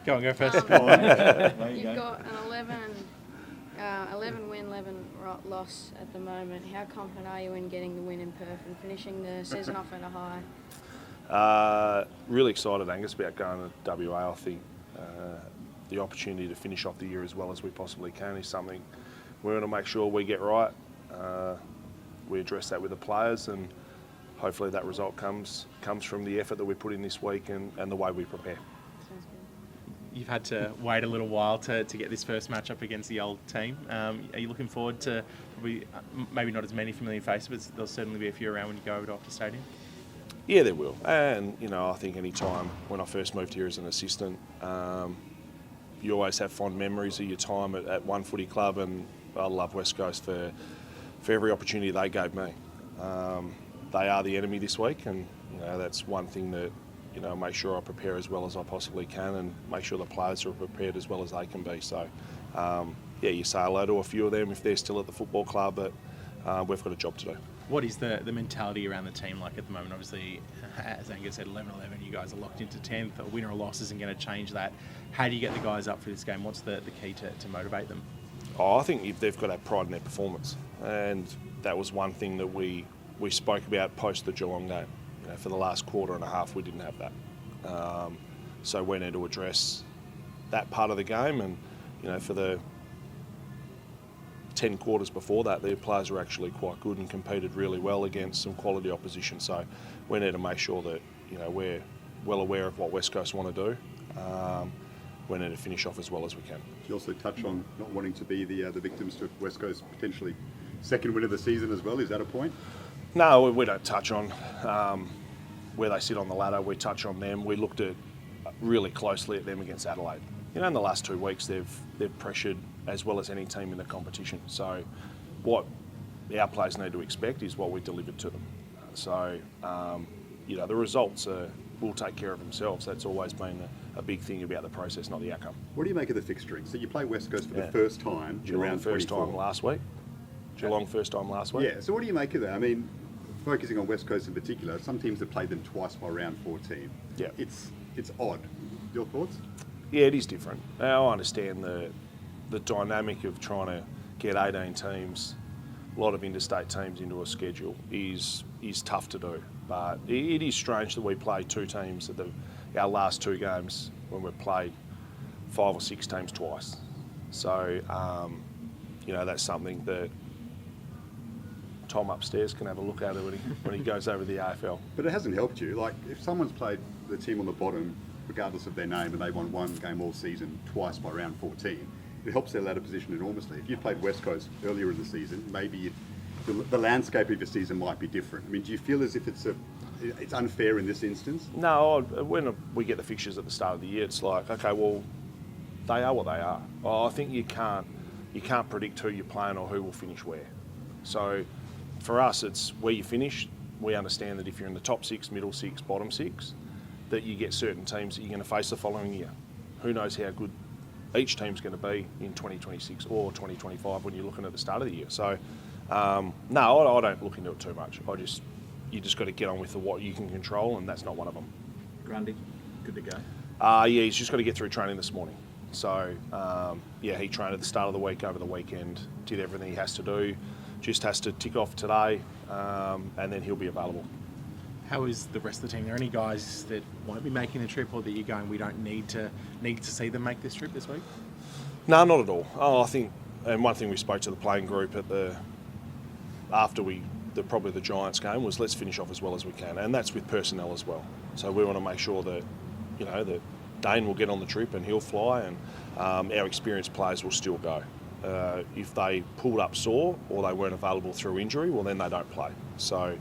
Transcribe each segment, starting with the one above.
Go on, go first. You've got an 11 win, 11 loss at the moment. How confident are you in getting the win in Perth and finishing the season off at a high? Really excited, Angus, about going to WA. I think the opportunity to finish off the year as well as we possibly can is something we're going to make sure we get right. We address that with the players, and hopefully that result comes from the effort that we put in this week and the way we prepare. Sounds good. You've had to wait a little while to get this first match up against the old team. Are you looking forward to probably maybe not as many familiar faces, but there'll certainly be a few around when you go over to Optus Stadium? Yeah, there will. And, I think any time when I first moved here as an assistant, you always have fond memories of your time at One Footy Club, and I love West Coast for every opportunity they gave me. They are the enemy this week, and that's one thing that make sure I prepare as well as I possibly can, and make sure the players are prepared as well as they can be. So, you say hello to a few of them if they're still at the football club, but we've got a job to do. What is the mentality around the team like at the moment? Obviously, as Angus said, 11-11, you guys are locked into 10th. A win or a loss isn't going to change that. How do you get the guys up for this game? What's the key to motivate them? I think they've got to have pride in their performance, and that was one thing that we spoke about post the Geelong game. For the last quarter and a half, we didn't have that. So we need to address that part of the game, and for the 10 quarters before that, their players were actually quite good and competed really well against some quality opposition. So we need to make sure that we're well aware of what West Coast want to do. We need to finish off as well as we can. You also touch on not wanting to be the victims to West Coast potentially second win of the season as well. Is that a point? No, we don't touch on where they sit on the ladder. We touch on them. We looked at really closely at them against Adelaide. In the last 2 weeks, they've pressured as well as any team in the competition. So what our players need to expect is what we delivered to them. So, the results will take care of themselves. That's always been a big thing about the process, not the outcome. What do you make of the fixturing? So you play West Coast for the first time in round 24. Geelong first time last week. Yeah, so what do you make of that? I mean, focusing on West Coast in particular, some teams have played them twice by round 14. Yeah. It's odd. Your thoughts? Yeah, it is different. Now, I understand the dynamic of trying to get 18 teams, a lot of interstate teams into a schedule is tough to do. But it is strange that we play two teams at our last two games when we've played 5 or 6 teams twice. So, that's something that Tom upstairs can have a look at it when he goes over the AFL. But it hasn't helped you. Like, if someone's played the team on the bottom, regardless of their name, and they won one game all season twice by round 14, it helps their ladder position enormously. If you played West Coast earlier in the season, maybe the landscape of your season might be different. I mean, do you feel as if it's unfair in this instance? No, when we get the fixtures at the start of the year, it's like, okay, well, they are what they are. I think you can't predict who you're playing or who will finish where. So for us, it's where you finish. We understand that if you're in the top 6, middle 6, bottom 6, that you get certain teams that you're going to face the following year. Who knows how good each team's going to be in 2026 or 2025 when you're looking at the start of the year. So, no, I don't look into it too much. You just got to get on with what you can control, and that's not one of them. Grundy, good to go? Yeah, he's just got to get through training this morning. So, he trained at the start of the week, over the weekend, did everything he has to do, just has to tick off today, and then he'll be available. How is the rest of the team? Are there any guys that won't be making the trip, or that you're going, we don't need to see them make this trip this week? No, not at all. I think, and one thing we spoke to the playing group after probably the Giants game was, let's finish off as well as we can, and that's with personnel as well. So we want to make sure that that Dane will get on the trip and he'll fly, and our experienced players will still go. If they pulled up sore or they weren't available through injury, well, then they don't play. So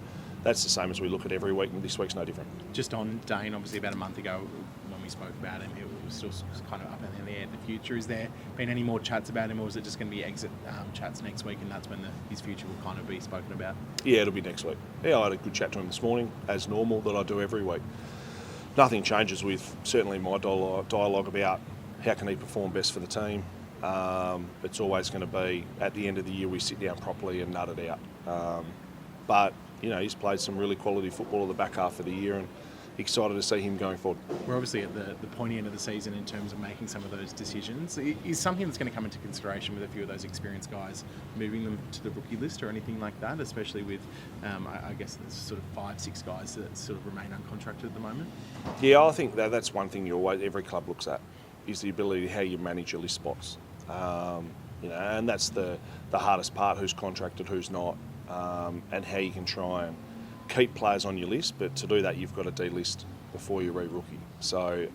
that's the same as we look at every week, and this week's no different. Just on Dane, obviously about a month ago when we spoke about him, it was still kind of up in the air in the future. Has there been any more chats about him, or is it just going to be exit chats next week, and that's when his future will kind of be spoken about? Yeah, it'll be next week. Yeah, I had a good chat to him this morning, as normal, that I do every week. Nothing changes with certainly my dialogue about how can he perform best for the team. It's always going to be, at the end of the year, we sit down properly and nut it out. But he's played some really quality football in the back half of the year, and excited to see him going forward. We're obviously at the pointy end of the season in terms of making some of those decisions. Is something that's going to come into consideration with a few of those experienced guys, moving them to the rookie list or anything like that, especially with, I guess, there's sort of 5-6 guys that sort of remain uncontracted at the moment? Yeah, I think that's one thing every club looks at, is the ability how you manage your list spots. And that's the hardest part, who's contracted, who's not, and how you can try and keep players on your list, but to do that you've got to delist before you re-rookie. So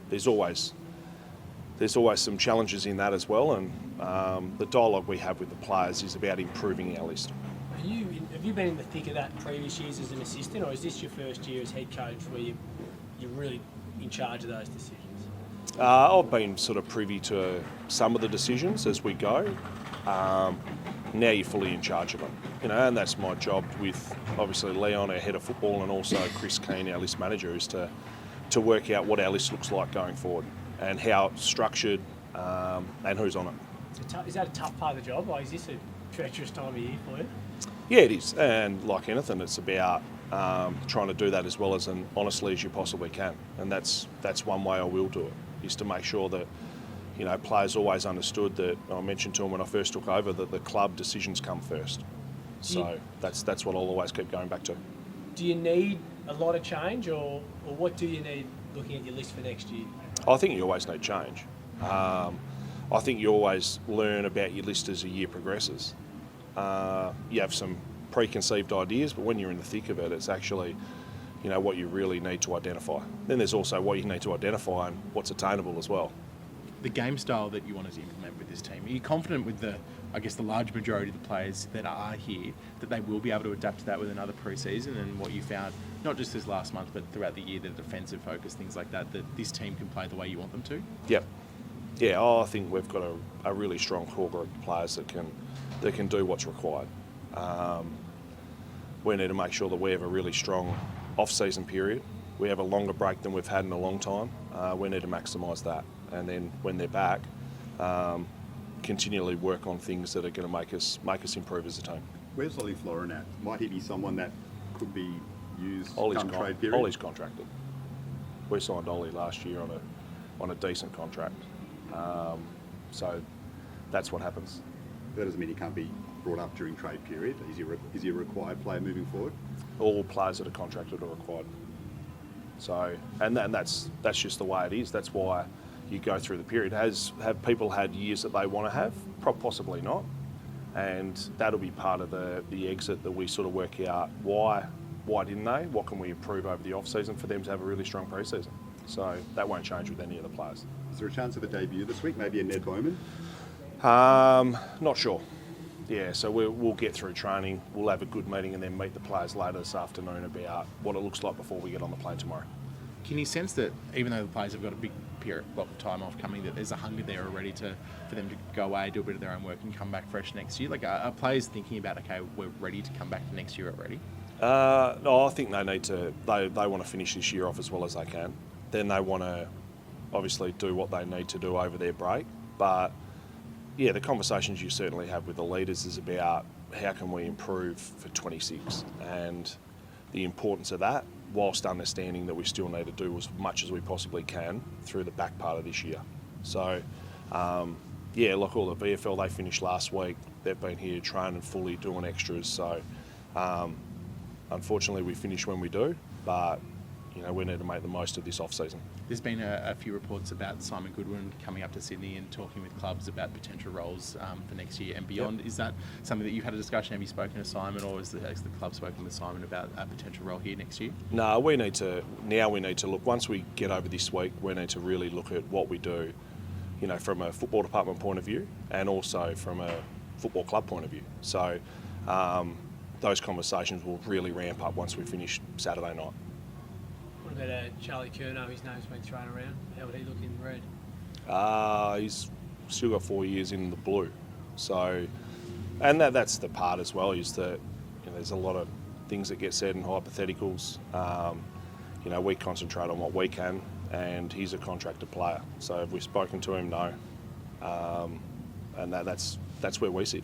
there's always some challenges in that as well, and the dialogue we have with the players is about improving our list. Have you been in the thick of that previous years as an assistant, or is this your first year as head coach where you're really in charge of those decisions? I've been sort of privy to some of the decisions as we go. Now you're fully in charge of them, and that's my job with obviously Leon, our head of football, and also Chris Keane, our list manager, is to work out what our list looks like going forward and how it's structured and who's on it. Is that a tough part of the job? Like, is this a treacherous time of year for you? Yeah, it is, and like anything, it's about trying to do that as well as honestly as you possibly can, and that's one way I will do it, is to make sure that players always understood that. I mentioned to them when I first took over that the club decisions come first. So that's what I'll always keep going back to. Do you need a lot of change, or what do you need looking at your list for next year? I think you always need change. I think you always learn about your list as the year progresses. You have some preconceived ideas, but when you're in the thick of it, it's actually what you really need to identify. Then there's also what you need to identify and what's attainable as well. The game style that you wanted to implement with this team, are you confident with the large majority of the players that are here, that they will be able to adapt to that with another pre-season, and what you found, not just this last month, but throughout the year, the defensive focus, things like that, that this team can play the way you want them to? Yep. Yeah, I think we've got a really strong core group of players that can do what's required. We need to make sure that we have a really strong off-season period. We have a longer break than we've had in a long time. We need to maximise that. And then when they're back, continually work on things that are going to make us improve as a team. Where's Ollie Florin at? Might he be someone that could be used Ollie's come trade period? Ollie's contracted. We signed Ollie last year on a decent contract. So that's what happens. That doesn't mean he can't be brought up during trade period. Is he a required player moving forward? All players that are contracted are required. So, and that's just the way it is. That's why you go through the period. Have people had years that they want to have? Possibly not. And that'll be part of the exit that we sort of work out why didn't they? What can we improve over the off-season for them to have a really strong pre-season? So that won't change with any of the players. Is there a chance of a debut this week? Maybe a Ned Bowman? Not sure. Yeah, so we'll get through training, we'll have a good meeting and then meet the players later this afternoon about what it looks like before we get on the plane tomorrow. Can you sense that even though the players have got a big block of time off coming, that there's a hunger there already for them to go away, do a bit of their own work and come back fresh next year? Like, are players thinking about, okay, we're ready to come back next year already? No, I think they need to. They want to finish this year off as well as they can. Then they want to obviously do what they need to do over their break. But yeah, the conversations you certainly have with the leaders is about how can we improve for 26 and the importance of that, whilst understanding that we still need to do as much as we possibly can through the back part of this year. So, yeah, like all the VFL, they finished last week. They've been here training fully, doing extras. So, unfortunately, we finish when we do, but we need to make the most of this off-season. There's been a few reports about Simon Goodwin coming up to Sydney and talking with clubs about potential roles for next year and beyond. Yep. Is that something that you've had a discussion? Have you spoken to Simon, or has the club spoken with Simon about a potential role here next year? No, we need to look, once we get over this week, we need to really look at what we do, from a football department point of view and also from a football club point of view. So those conversations will really ramp up once we finish Saturday night. What about Charlie Curnow? His name's been thrown around. How would he look in red? He's still got 4 years in the blue. So, and that's the part as well, is that there's a lot of things that get said in hypotheticals. We concentrate on what we can, and he's a contracted player. So have we spoken to him? No. And that's where we sit.